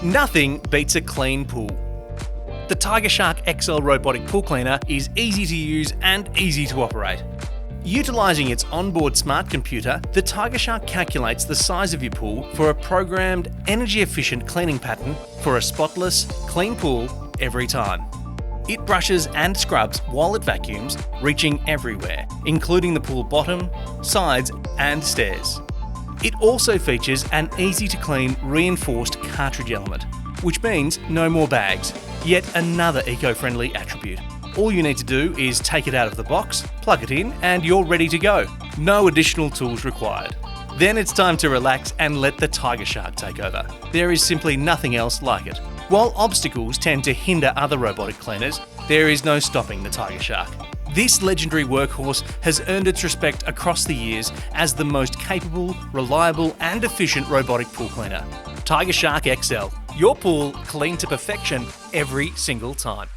Nothing beats a clean pool. The TigerShark XL Robotic Pool Cleaner is easy to use and easy to operate. Utilising its onboard smart computer, the TigerShark calculates the size of your pool for a programmed, energy-efficient cleaning pattern for a spotless, clean pool every time. It brushes and scrubs while it vacuums, reaching everywhere, including the pool bottom, sides and stairs. It also features an easy-to-clean reinforced cartridge element, which means no more bags, yet another eco-friendly attribute. All you need to do is take it out of the box, plug it in, and you're ready to go. No additional tools required. Then it's time to relax and let the TigerShark take over. There is simply nothing else like it. While obstacles tend to hinder other robotic cleaners, there is no stopping the TigerShark. This legendary workhorse has earned its respect across the years as the most capable, reliable and efficient robotic pool cleaner. TigerShark XL, your pool clean to perfection every single time.